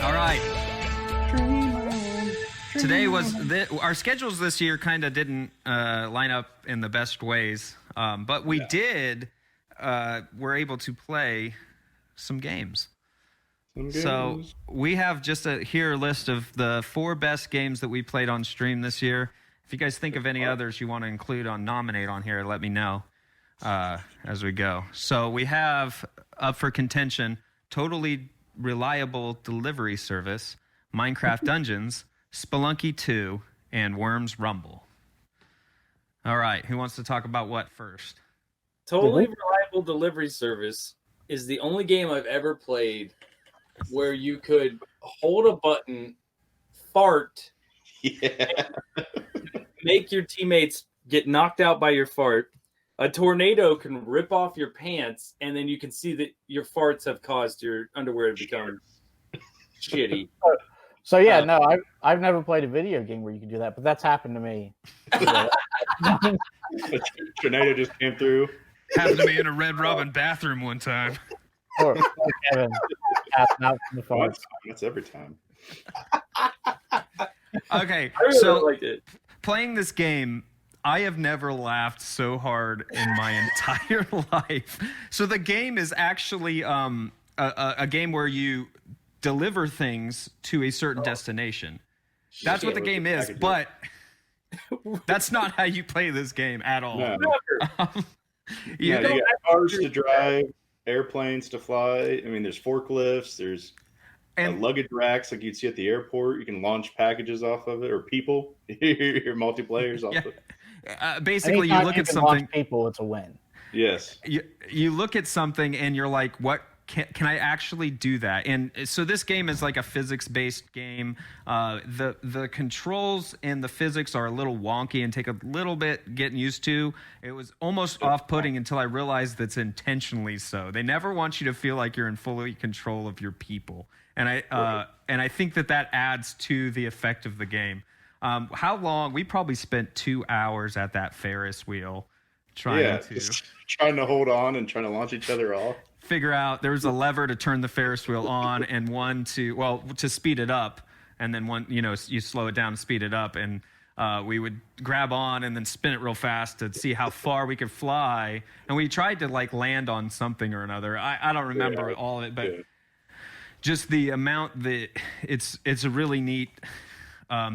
All right. Today was our schedules this year kind of didn't line up in the best ways, but we were able to play some games. So we have just a list of the 4 best games that we played on stream this year. If you guys think of any others you want to nominate on here, let me know as we go. So we have up for contention Totally Reliable Delivery Service, Minecraft Dungeons, Spelunky 2, and Worms Rumble. All right, who wants to talk about what first? Totally Reliable Delivery Service is the only game I've ever played where you could hold a button, fart, make your teammates get knocked out by your fart. A tornado can rip off your pants, and then you can see that your farts have caused your underwear to become shitty. So yeah, no, I've never played a video game where you can do that, but that's happened to me. A tornado just came through. Happened to me in a Red Robin bathroom one time. Or Kevin, out from the farts. That's every time. Okay, I really liked it. Playing this game, I have never laughed so hard in my entire life. So the game is actually a game where you deliver things to a certain destination. That's what the game is, but that's not how you play this game at all. No. You got cars to drive, airplanes to fly. I mean, there's forklifts, there's luggage racks like you'd see at the airport. You can launch packages off of it, or people, your multiplayers off of it. Basically, you look at something. People, it's a win. Yes. You look at something and you're like, what? Can I actually do that? And so this game is like a physics-based game. The controls and the physics are a little wonky and take a little bit getting used to. It was almost off-putting until I realized that's intentionally so. They never want you to feel like you're in fully control of your people. And I think that adds to the effect of the game. How long? We probably spent 2 hours at that Ferris wheel trying to hold on and trying to launch each other off. Figure out there was a lever to turn the Ferris wheel on and one to speed it up, and then one, you slow it down and speed it up, and we would grab on and then spin it real fast to see how far we could fly, and we tried to like land on something or another. I don't remember all of it, but just the amount that it's a really neat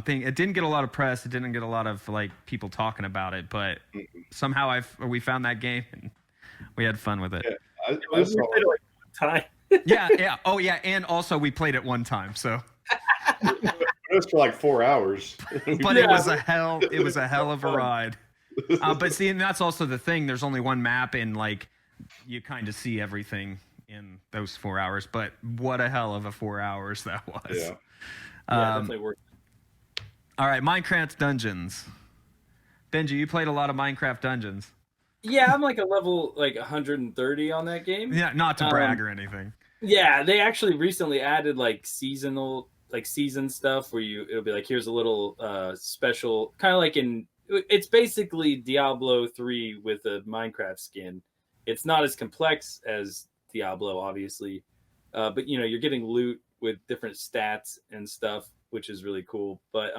thing. It didn't get a lot of press. It didn't get a lot of like people talking about it, but somehow we found that game and we had fun with it. Yeah. We played it like one time. yeah. Oh, yeah. And also, we played it one time. So it was for like 4 hours. But it was a hell. It was a hell of a ride. But see, and that's also the thing. There's only one map, and like you kind of see everything in those 4 hours. But what a hell of a 4 hours that was. Yeah. Definitely worth it. All right, Minecraft Dungeons. Benji, you played a lot of Minecraft Dungeons. Yeah, I'm like a level like 130 on that game. Yeah, not to brag or anything. Yeah, they actually recently added like season stuff where it'll be like, here's a little special, kind of like it's basically Diablo 3 with a Minecraft skin. It's not as complex as Diablo, obviously, but you're getting loot with different stats and stuff, which is really cool. But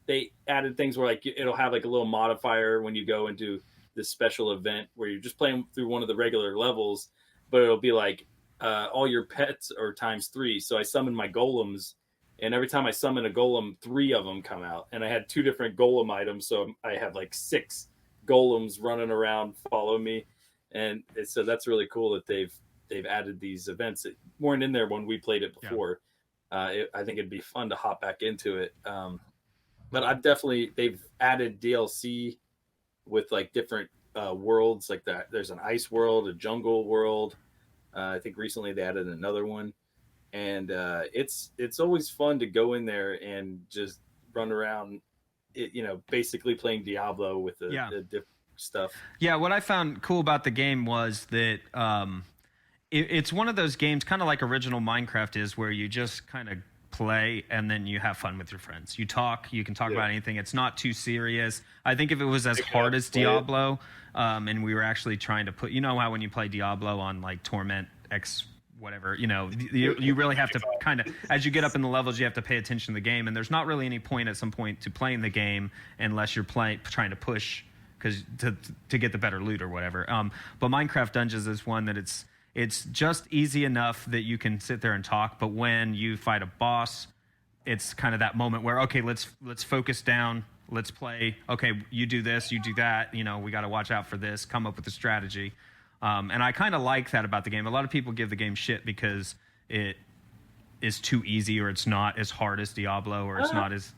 they added things where like it'll have like a little modifier when you go into this special event where you're just playing through one of the regular levels, but it'll be like all your pets are ×3. So I summoned my golems, and every time I summon a golem, 3 of them come out, and I had 2 different golem items, so I have like 6 golems running around follow me, and so that's really cool that they've added these events that weren't in there when we played it before. I think it'd be fun to hop back into it, but they've added DLC with like different worlds like that. There's an ice world, a jungle world. I think recently they added another one, and it's always fun to go in there and just run around, basically playing Diablo with the different stuff. Yeah, what I found cool about the game was that it's one of those games, kind of like original Minecraft is, where you just kind of play and then you have fun with your friends. You can talk about anything. It's not too serious. I think if it was as hard as Diablo, and we were actually trying to put, how when you play Diablo on like Torment X whatever. You really have to kind of, as you get up in the levels, you have to pay attention to the game, and there's not really any point at some point to playing the game unless you're trying to push to get the better loot or whatever. But Minecraft Dungeons is one that it's just easy enough that you can sit there and talk, but when you fight a boss, it's kind of that moment where, okay, let's focus down, let's play. Okay, you do this, you do that. We got to watch out for this. Come up with a strategy. And I kind of like that about the game. A lot of people give the game shit because it is too easy, or it's not as hard as Diablo, or it's not as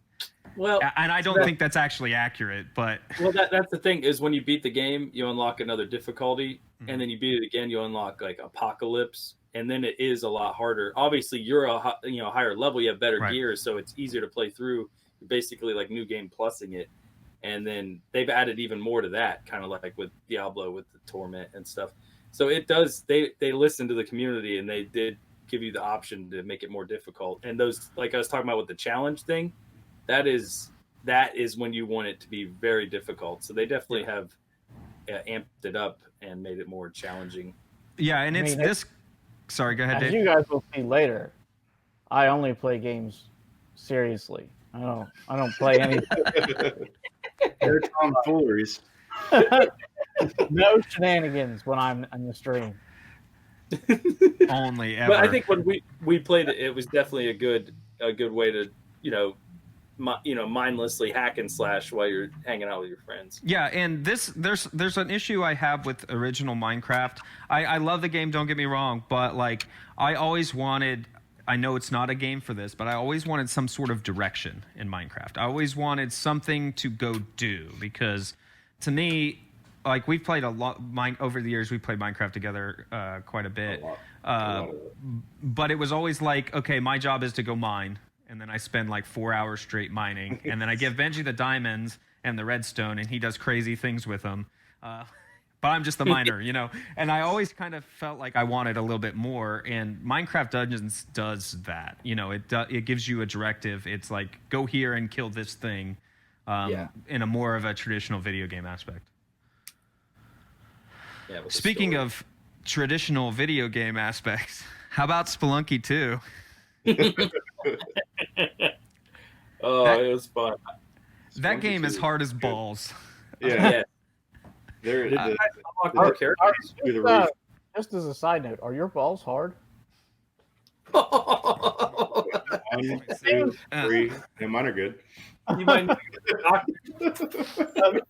well. And I don't think that's actually accurate. But that's the thing is when you beat the game, you unlock another difficulty, and then you beat it again, you unlock like Apocalypse, and then it is a lot harder. Obviously, you're a higher level, you have better gear, so it's easier to play through. You're basically like new game plusing it. And then they've added even more to that, kind of like with Diablo, with the Torment and stuff. So it does. They listen to the community, and they did give you the option to make it more difficult. And those, like I was talking about with the challenge thing, that is when you want it to be very difficult. So they definitely have amped it up and made it more challenging. Yeah, and this. Sorry, go ahead, Dave. As you guys will see later, I only play games seriously. I don't play anything. They're tomfooleries. No shenanigans when I'm on the stream. Only ever. But I think when we played it, it was definitely a good way to mindlessly hack and slash while you're hanging out with your friends. Yeah, and there's an issue I have with original Minecraft. I love the game, don't get me wrong, but like I always wanted. I know it's not a game for this, but I always wanted some sort of direction in Minecraft. I always wanted something to go do, because to me, like we've played a lot over the years, we've played Minecraft together quite a bit. But it was always like, okay, my job is to go mine, and then I spend like 4 hours straight mining, and then I give Benji the diamonds and the redstone, and he does crazy things with them. But I'm just the miner, and I always kind of felt like I wanted a little bit more, and Minecraft Dungeons does that. It gives you a directive. It's like, go here and kill this thing in a more of a traditional video game aspect. Yeah, speaking of traditional video game aspects, how about Spelunky 2? It was fun. That game is hard as balls. Yeah. Just as a side note, are your balls hard? 1, 2, 3, and mine are good. You might That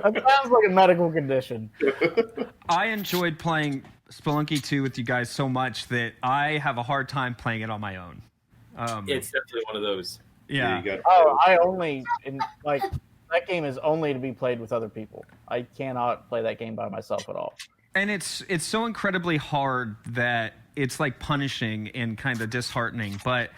sounds like a medical condition. I enjoyed playing Spelunky 2 with you guys so much that I have a hard time playing it on my own. It's definitely one of those. Yeah. That game is only to be played with other people. I cannot play that game by myself at all. And it's so incredibly hard that it's like punishing and kind of disheartening. But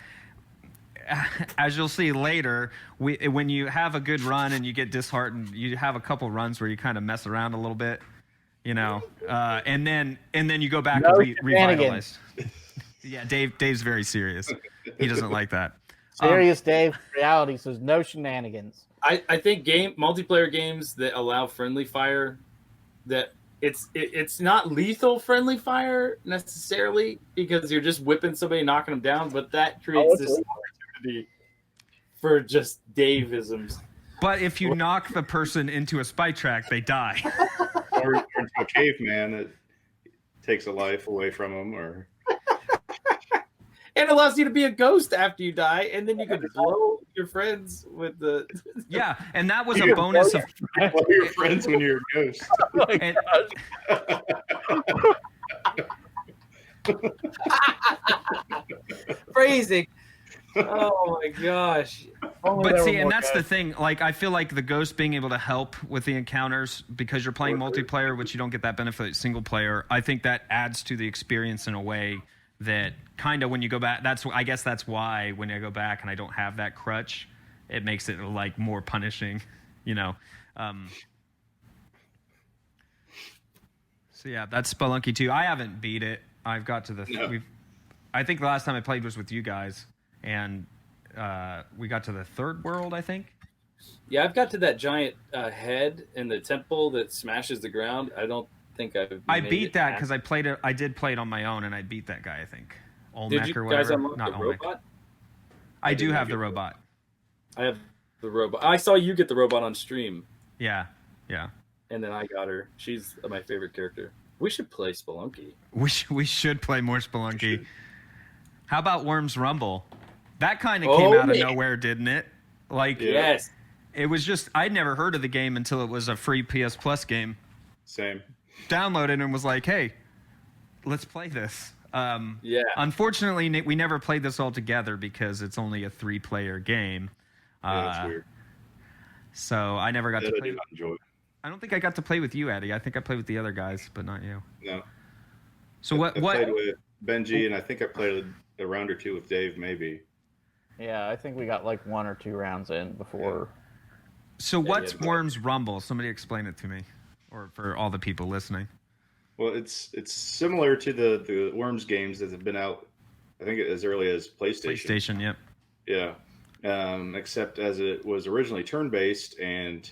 as you'll see later, when you have a good run and you get disheartened, you have a couple runs where you kind of mess around a little bit, and then you go back and revitalize. Yeah, Dave's very serious. He doesn't like that. Serious Dave. Reality says no shenanigans. I think multiplayer games that allow friendly fire, that it's not lethal friendly fire necessarily, because you're just whipping somebody, knocking them down, but that creates this opportunity for just Dave-isms. But if you knock the person into a spike track, they die. Or into a caveman, it takes a life away from them, or. It allows you to be a ghost after you die, and then you can blow your friends with the. Yeah, and that was a bonus of. Blow your friends when you're a ghost. Oh my gosh. Phrasing. Oh my gosh. But see, and that's the thing. Like, I feel like the ghost being able to help with the encounters, because you're playing multiplayer, which you don't get that benefit single player. I think that adds to the experience in a way that kind of when you go back, I guess that's why when I go back and I don't have that crutch, it makes it like more punishing, So yeah, that's Spelunky 2. I haven't beat it. I've got to the. I think the last time I played was with you guys, and we got to the third world, I think. Yeah, I've got to that giant head in the temple that smashes the ground. I don't think I've. I made beat it that past- because I played it. I did play it on my own, and I beat that guy. I think Did Olmec you or guys whatever. unlock Not the Olmec. robot? I do did not have the get the- robot. I have the robot. I saw you get the robot on stream, Yeah. and then I got her. She's my favorite character. We should play Spelunky. We should play more Spelunky. How about Worms Rumble? That kind of Oh, came out of man. nowhere, didn't it? Like, Yes. it was just, I'd never heard of the game until it was a free PS Plus game. Same. Downloaded and was like, hey, let's play this. Yeah. Unfortunately, we never played this all together because it's only a 3-player game. Yeah, that's weird. So I never got That to I play. do not enjoy. I don't think I got to play with you, Eddie. I think I played with the other guys, but not you. No. So I played with Benji, and I think I played a round or two with Dave, maybe. Yeah, I think we got like 1 or 2 rounds in before. So what's yeah. Worms Rumble? Somebody explain it to me, or for all the people listening. Well, it's similar to the Worms games that have been out, I think, as early as PlayStation. PlayStation, yep. Yeah. Except as it was originally turn-based and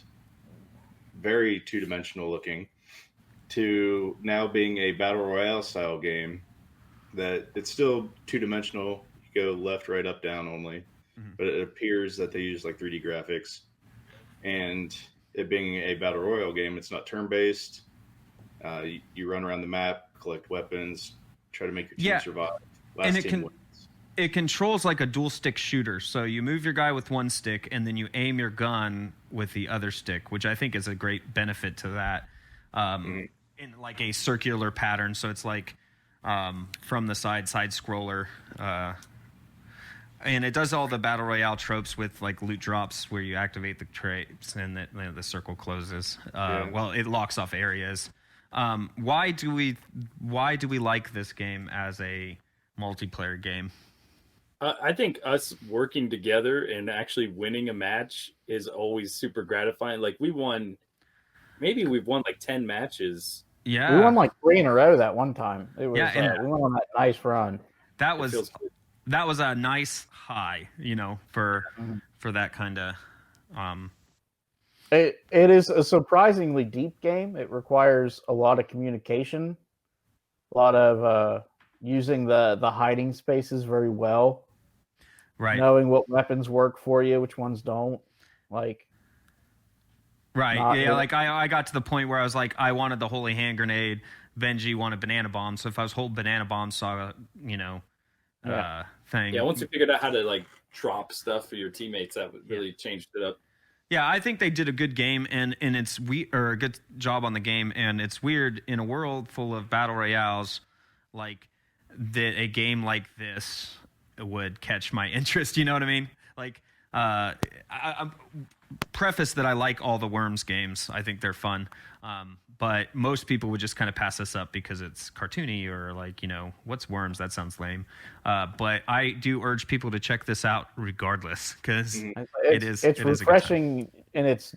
very two-dimensional looking, to now being a battle royale style game that it's still two-dimensional. You go left, right, up, down only, but it appears that they use like 3D graphics. And it being a battle royale game, it's not turn-based. You run around the map, collect weapons, try to make your team survive. Last team wins. It controls like a dual stick shooter. So you move your guy with one stick, and then you aim your gun with the other stick, which I think is a great benefit to that. In like a circular pattern, so it's like from the side scroller. And it does all the battle royale tropes with like loot drops where you activate the traits and the circle closes. Well, it locks off areas. Why do we like this game as a multiplayer game? I think us working together and actually winning a match is always super gratifying. Like we've won like 10 matches. Yeah, We won like 3 in a row that one time. It was Yeah, we went on that nice run. that It feels good. was a nice high, for that kind of. It is a surprisingly deep game. It requires a lot of communication, a lot of using the hiding spaces very well, Right. knowing what weapons work for you, which ones don't. Like, Right. Not Yeah. really. Like I got to the point where I was like, I wanted the holy hand grenade. Benji wanted banana bomb. So if I was holding banana bomb, saw thing. Yeah, once you figured out how to like drop stuff for your teammates, that really changed it up. Yeah, I think they did a good game, and it's a good job on the game. And it's weird in a world full of battle royales, like that a game like this would catch my interest. You know what I mean? Like, I'm preface that I like all the Worms games. I think they're fun. But most people would just kind of pass this up because it's cartoony or like, what's Worms? That sounds lame. But I do urge people to check this out regardless because it's refreshing in its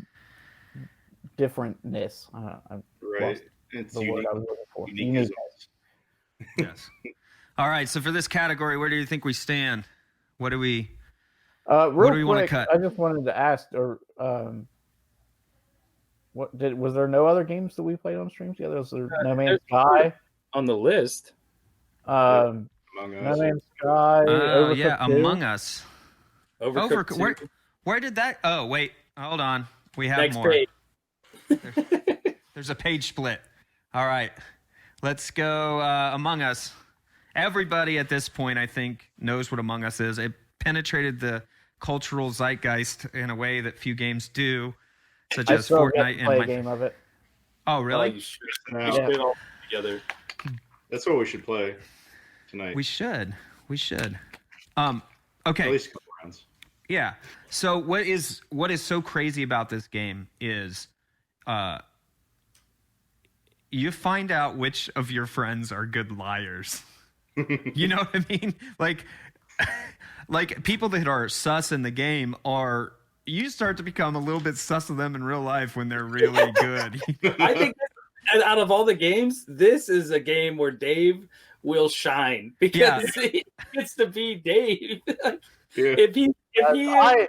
differentness. Right. It's the word I was looking for. unique. Yes. All right. So for this category, where do you think we stand? What do we? Real do we wanna quick, cut? I just wanted to ask, was there no other games that we played on stream together? Was there No Man's Sky? On the list, Among No Us. Man's Sky. Overcooked Yeah, 2? Among Us. Overcooked. Overcooked. Where did that? Oh, wait. Hold on. We have Next more. page. There's a page split. All right. Let's go Among Us. Everybody at this point, I think, knows what Among Us is. It penetrated the cultural zeitgeist in a way that few games do, such I as still have yet Fortnite to play a and game of it. Oh, Oh, really? you should. Now, We should play it all together. that's what we should play tonight. We should. At Okay. least a couple rounds. Yeah. So what is so crazy about this game is you find out which of your friends are good liars. You know what I mean? Like people that are sus in the game you start to become a little bit sus of them in real life when they're really good. I think out of all the games, this is a game where Dave will shine because he gets to be Dave. Yeah.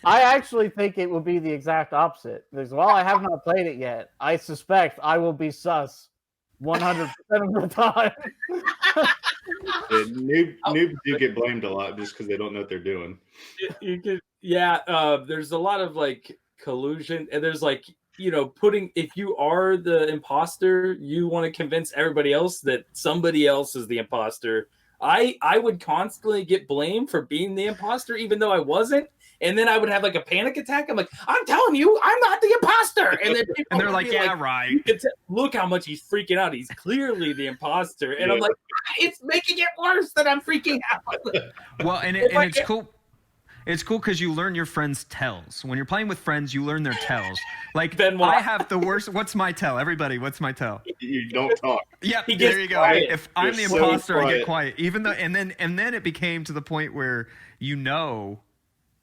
I actually think it would be the exact opposite. Because while I have not played it yet, I suspect I will be sus 100% of the time. Noobs do get blamed a lot just because they don't know what they're doing. You could, there's a lot of like collusion, and there's like, putting, if you are the imposter, you want to convince everybody else that somebody else is the imposter. I would constantly get blamed for being the imposter, even though I wasn't. And then I would have like a panic attack. I'm like, I'm telling you, I'm not the imposter. And then and they're like, yeah, right. Look how much he's freaking out. He's clearly the imposter. And Yeah. I'm like, it's making it worse that I'm freaking out. Well, and it's cool. It's cool because you learn your friends' tells. When you're playing with friends, you learn their tells. Like, I have the worst. What's my tell? Everybody, what's my tell? You don't talk. Yeah, He gets there you go. quiet. If I'm the You're so imposter, I get quiet. quiet. Even though, and then it became to the point where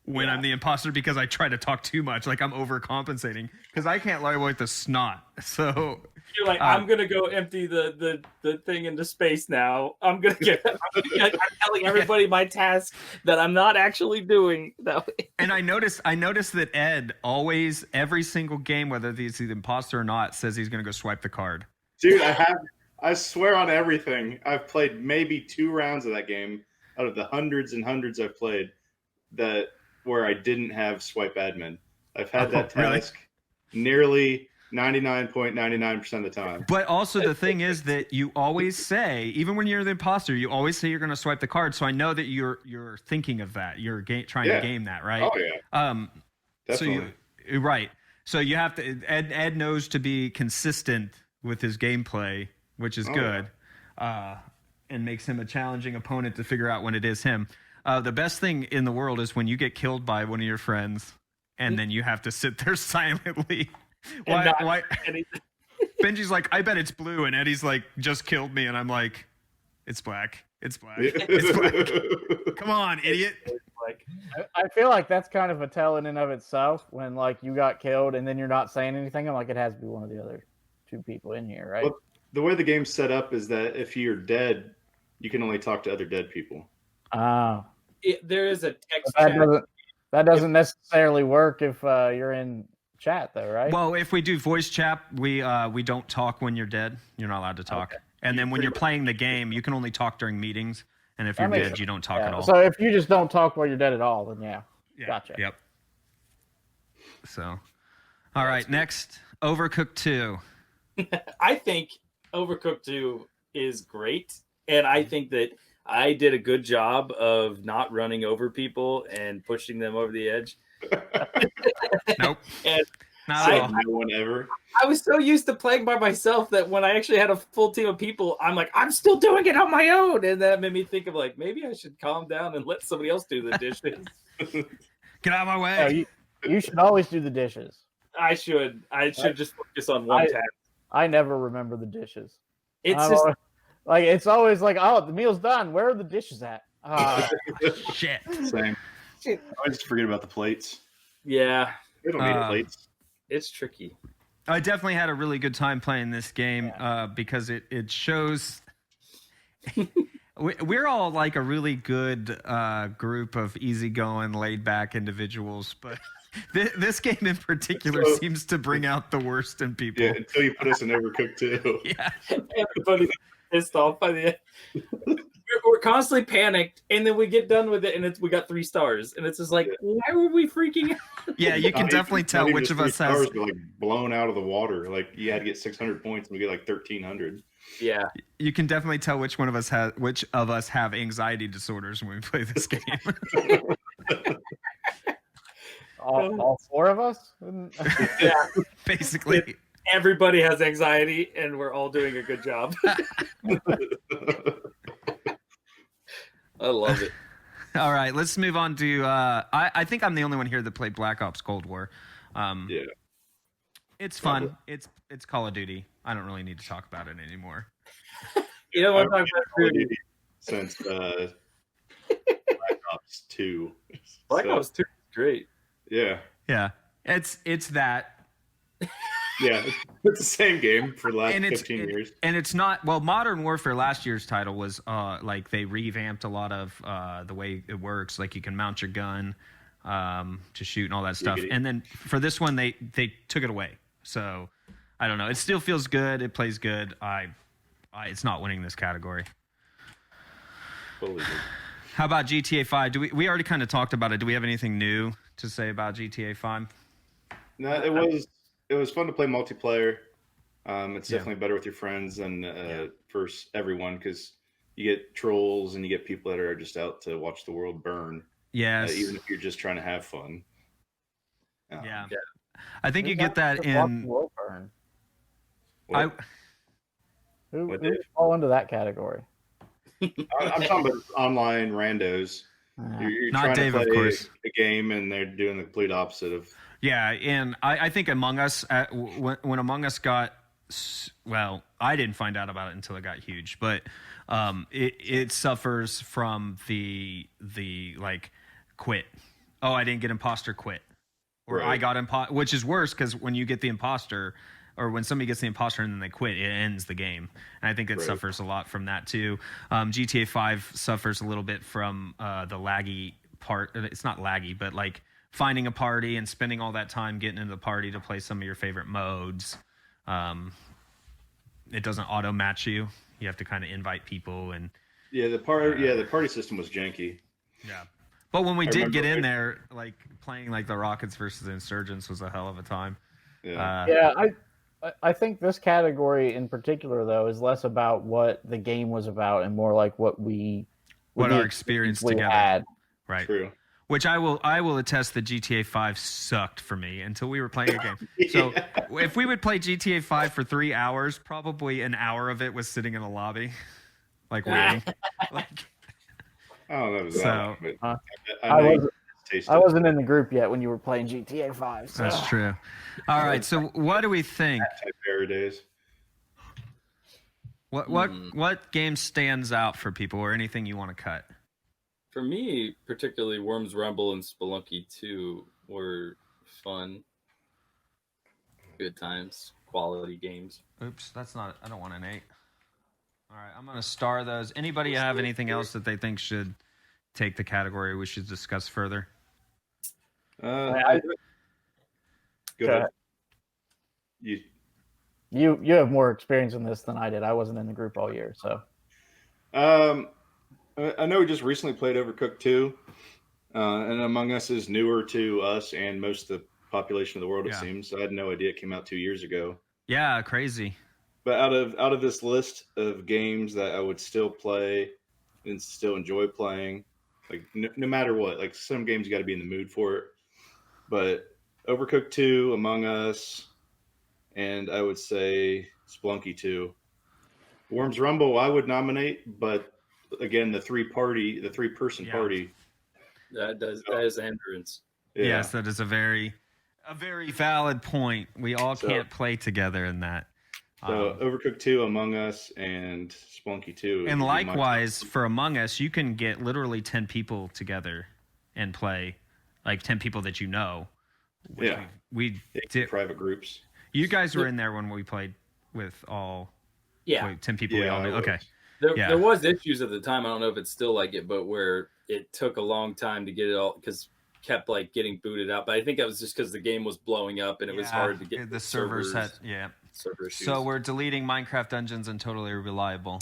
when I'm the imposter because I try to talk too much, like I'm overcompensating because I can't lie with the snot. So you're like, I'm gonna go empty the thing into space now. I'm telling everybody my task that I'm not actually doing that way. And I noticed that Ed always, every single game, whether he's the imposter or not, says he's gonna go swipe the card. Dude, I swear on everything. I've played maybe 2 rounds of that game out of the hundreds and hundreds I've played where I didn't have swipe admin. I've had that task nearly 99.99% of the time. But also the thing is that you always say, even when you're the imposter, you always say you're going to swipe the card. So I know that you're thinking of that. You're trying to game that, right? Oh yeah. Definitely. So right. So you have to. Ed knows to be consistent with his gameplay, which is good, and makes him a challenging opponent to figure out when it is him. The best thing in the world is when you get killed by one of your friends, and then you have to sit there silently. Why? Benji's like, I bet it's blue, and Eddie's like, just killed me, and I'm like, it's black. It's black. It's black. Come on, idiot. I feel like that's kind of a tell in and of itself when like you got killed and then you're not saying anything. I'm like, it has to be one of the other 2 people in here, right? Well, the way the game's set up is that if you're dead, you can only talk to other dead people. Oh. There is a text That chat. doesn't necessarily work if you're in chat, though, right? Well, if we do voice chat, we don't talk when you're dead. You're not allowed to talk. Okay. And then when you're playing the game, you can only talk during meetings. And if you're dead, you don't talk at all. So if you just don't talk while you're dead at all, then yeah. Gotcha. Yep. So, all right, next, Overcooked 2. I think Overcooked 2 is great, and I think that I did a good job of not running over people and pushing them over the edge. Nope. And not at all. No one ever. I was so used to playing by myself that when I actually had a full team of people, I'm like, I'm still doing it on my own. And that made me think of like, maybe I should calm down and let somebody else do the dishes. Get out of my way. You should always do the dishes. I should just focus on one task. I never remember the dishes. It's just like it's always like, oh, the meal's done. Where are the dishes at? Shit. Same. I just forget about the plates. Yeah. They don't need plates. It's tricky. I definitely had a really good time playing this game because it shows we're all like a really good group of easygoing, laid-back individuals, but this game in particular seems to bring out the worst in people. Yeah, until you put us in Overcooked 2. Yeah. Everybody's pissed off by the end. We're constantly panicked, and then we get done with it, and we got 3 stars, and it's just like, why were we freaking out? Yeah, you can definitely tell which of us has like blown out of the water. Like you had to get 600 points, and we get like 1,300. Yeah, you can definitely tell which of us have anxiety disorders when we play this game. all 4 of us? Yeah, basically. Everybody has anxiety, and we're all doing a good job. I love it. All right, let's move on to. I think I'm the only one here that played Black Ops Cold War. Yeah, it's fun. It's Call of Duty. I don't really need to talk about it anymore. You know what I'm talking about? Since Black Ops 2. Black Ops 2 is great. Yeah. Yeah, it's that. Yeah, it's the same game for the last 15 years. And it's not, well, Modern Warfare last year's title was like they revamped a lot of the way it works. Like you can mount your gun to shoot and all that stuff. And then for this one, they took it away. So I don't know. It still feels good. It plays good. I it's not winning this category. Totally good. How about GTA 5? We already kind of talked about it. Do we have anything new to say about GTA 5? No, it was fun to play multiplayer. It's definitely better with your friends than for everyone, because you get trolls and you get people that are just out to watch the world burn. Yes. Even if you're just trying to have fun. Yeah. I think you get that in. World burn. Who would fall into that category? I'm talking about online randos. You're Not trying Dave, to play of course. a game and they're doing the complete opposite of. Yeah, and I think Among Us, when Among Us got, well, I didn't find out about it until it got huge, but it suffers from the like quit. Oh, I didn't get imposter, quit. Or Right. I got which is worse, because when you get the imposter, or when somebody gets the imposter and then they quit, it ends the game. And I think it suffers a lot from that too. GTA 5 suffers a little bit from the laggy part. It's not laggy, but like finding a party and spending all that time getting into the party to play some of your favorite modes. It doesn't auto match you. You have to kind of invite people and. Yeah, the party system was janky. Yeah. But when we did get in there, like playing like the Rockets versus the Insurgents was a hell of a time. Yeah. I think this category in particular, though, is less about what the game was about and more like what our experience together had. Right. True. Which I will attest that GTA 5 sucked for me until we were playing a game. So if we would play GTA 5 for 3 hours, probably an hour of it was sitting in a lobby, like waiting. Oh, that was so. I wasn't in the group yet when you were playing GTA 5. So. That's true. All right, so what do we think? Days. What game stands out for people, or anything you want to cut? For me, particularly Worms Rumble and Spelunky 2 were fun. Good times. Quality games. Oops, that's not. I don't want an 8. All right, I'm going to star those. Anybody have anything else that they think should take the category we should discuss further? Go ahead. You have more experience in this than I did. I wasn't in the group all year, so. I know we just recently played Overcooked 2, and Among Us is newer to us and most of the population of the world, it seems. I had no idea it came out 2 years ago. Yeah, crazy. But out of this list of games that I would still play and still enjoy playing, like no matter what, like some games you got to be in the mood for it. But Overcooked 2, Among Us, and I would say Spelunky 2. Worms Rumble I would nominate, but again, the three-person party. That is a hindrance. Yeah. Yes, that is a very valid point. We all can't play together in that. So Overcooked 2, Among Us, and Spelunky 2. And likewise, for Among Us, you can get literally 10 people together and play, like 10 people that you know. Yeah. We did private groups. You guys were in there when we played with all 10 people we all knew. Okay. There was issues at the time. I don't know if it's still like it, but where it took a long time to get it all, because kept like getting booted out. But I think that was just because the game was blowing up and it was hard to get the servers had server issues. So we're deleting Minecraft Dungeons and Totally Reliable.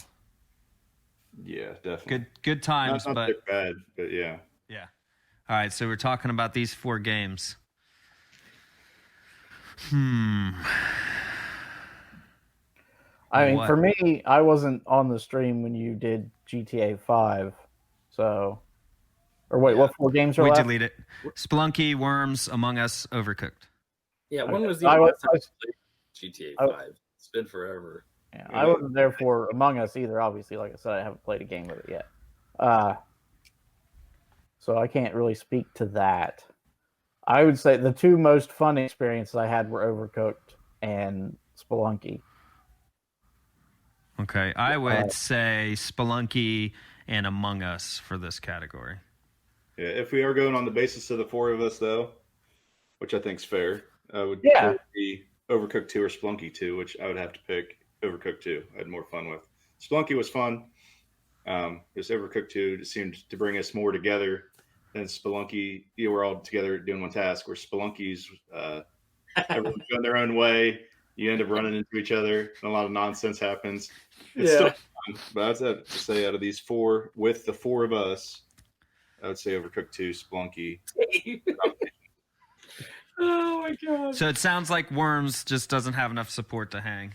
Yeah, definitely. Good times, not but bad, but yeah. Yeah. All right, so we're talking about these 4 games. I mean, for me, I wasn't on the stream when you did GTA 5, so. Or wait, what 4 games are left? We delete it. Spelunky, Worms, Among Us, Overcooked. Yeah, when was the last time you played GTA 5? It's been forever. Yeah, I wasn't there for Among Us either, obviously. Like I said, I haven't played a game with it yet. So I can't really speak to that. I would say the 2 most fun experiences I had were Overcooked and Spelunky. Okay, I would say Spelunky and Among Us for this category. Yeah, if we are going on the basis of the 4 of us, though, which I think is fair, I would be Overcooked 2 or Spelunky 2, which I would have to pick Overcooked 2. I had more fun with. Spelunky was fun. Just Overcooked 2 seemed to bring us more together than Spelunky. We're all together doing one task, where Spelunky's everyone's going their own way. You end up running into each other, and a lot of nonsense happens. It's still fun, but I'd have to say out of these four, with the four of us, I would say Overcooked 2, Spelunky. Oh my god! So it sounds like Worms just doesn't have enough support to hang.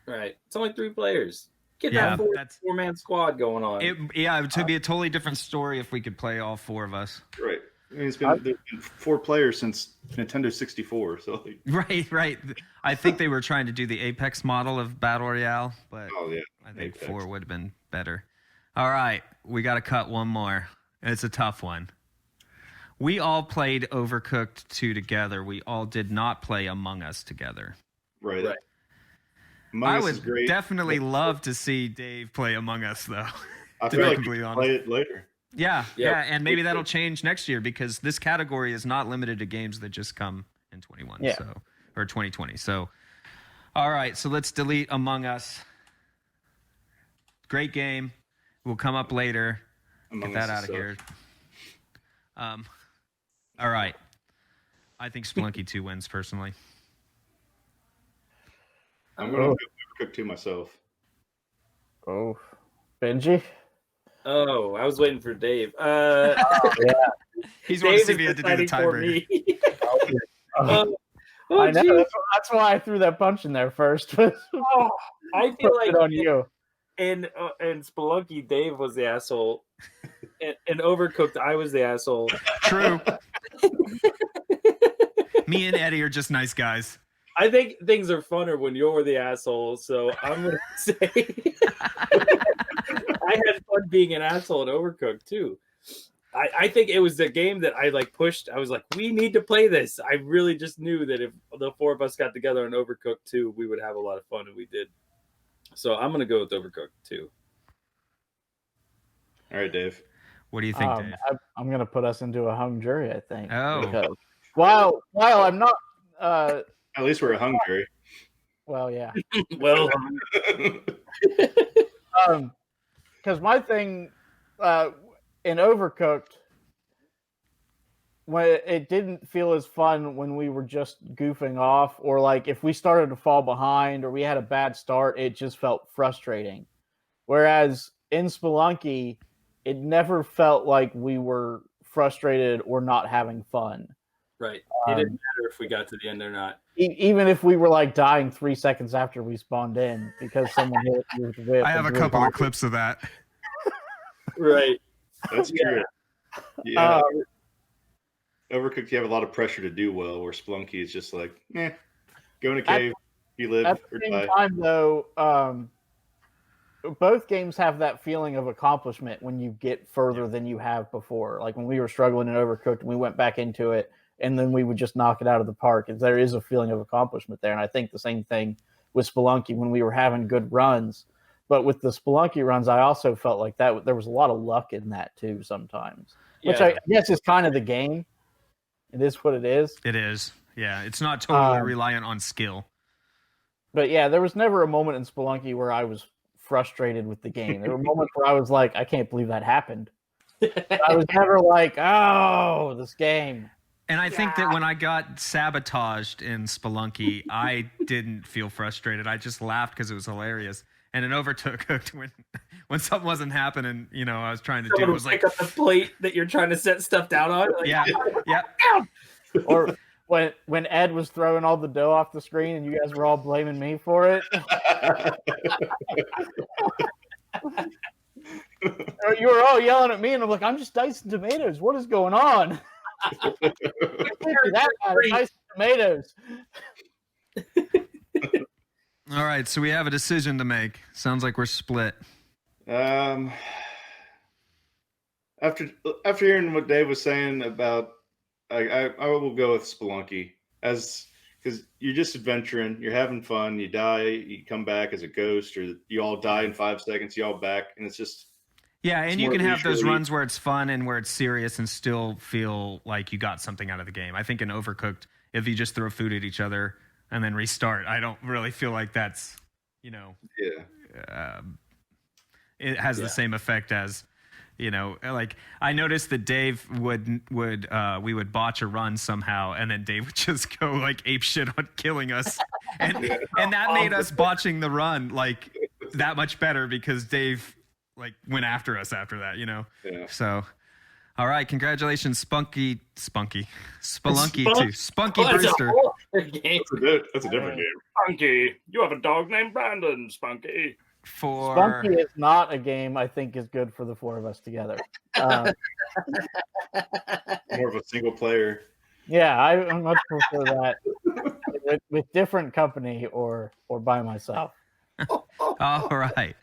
Right. It's only 3 players. Get Yeah, that four-man squad going on. It would be a totally different story if we could play all 4 of us. Right. I mean, there's been 4 players since Nintendo 64. So Right. I think they were trying to do the Apex model of Battle Royale, but I think Apex. 4 would have been better. All right, we got to cut one more. It's a tough one. We all played Overcooked 2 together. We all did not play Among Us together. Right. I would definitely love to see Dave play Among Us, though. I feel like we can play it later. Yeah, and maybe that'll change next year because this category is not limited to games that just come in 21, or 2020. So, all right, so let's delete Among Us. Great game. We'll come up later. Get that out of here. All right. I think Spelunky 2 wins, personally. I'm going to Overcooked 2 myself. Oh, Benji? Oh, I was waiting for Dave. He's wanting to see me to do the tiebreaker. I know. That's why I threw that punch in there first. I feel like on you. And Spelunky, Dave was the asshole. And Overcooked, I was the asshole. True. Me and Eddie are just nice guys. I think things are funner when you're the asshole, so I'm going to say I had fun being an asshole in Overcooked, too. I think it was the game that I pushed. I was like, we need to play this. I really just knew that if the 4 of us got together on Overcooked 2, we would have a lot of fun, and we did. So I'm going to go with Overcooked 2. All right, Dave. What do you think, Dave? I'm going to put us into a hung jury, I think. Oh. Because while I'm not... At least we're a hung jury. Well, yeah. Well, because my thing in Overcooked, when it didn't feel as fun when we were just goofing off, or if we started to fall behind or we had a bad start, it just felt frustrating. Whereas in Spelunky, it never felt like we were frustrated or not having fun. Right. It didn't matter if we got to the end or not. Even if we were dying 3 seconds after we spawned in because someone hit you with the whip. I have a couple of clips of that. Right. That's true. Yeah. Overcooked, you have a lot of pressure to do well, where Spelunky is just go in a cave, you live at or the die. same time, though, both games have that feeling of accomplishment when you get further than you have before. Like when we were struggling in Overcooked and we went back into it, and then we would just knock it out of the park. There is a feeling of accomplishment there. And I think the same thing with Spelunky when we were having good runs. But with the Spelunky runs, I also felt like that there was a lot of luck in that too sometimes, which I guess is kind of the game. It is what it is. It is. Yeah, it's not totally reliant on skill. But yeah, there was never a moment in Spelunky where I was frustrated with the game. There were moments where I was like, I can't believe that happened. I was never like, oh, this game. And I think that when I got sabotaged in Spelunky, I didn't feel frustrated. I just laughed because it was hilarious. And in Overcooked, when something wasn't happening, I was trying to do it was pick up the plate that you're trying to set stuff down on. Yeah. Or when Ed was throwing all the dough off the screen and you guys were all blaming me for it. You were all yelling at me, and I'm like, I'm just dicing tomatoes. What is going on? Dicing tomatoes. All right, so we have a decision to make. Sounds like we're split. After hearing what Dave was saying about, I will go with Spelunky because you're just adventuring, you're having fun, you die, you come back as a ghost, or you all die in 5 seconds, you all back, and it's just. Yeah, and you can have those runs where it's fun and where it's serious and still feel like you got something out of the game. I think in Overcooked, if you just throw food at each other and then restart, I don't really feel like that's, it has the same effect as, I noticed that Dave we would botch a run somehow, and then Dave would just go ape shit on killing us and that made us botching the run like that much better because Dave like went after us after that, you know. Yeah. So, all right, congratulations, Spelunky too, Spunky Oh, that's Brewster. a whole other game. That's a different game. Spunky, you have a dog named Brandon. Spunky. For Spunky is not a game I think is good for the four of us together. More of a single player. Yeah, I much prefer that with different company or by myself. all right.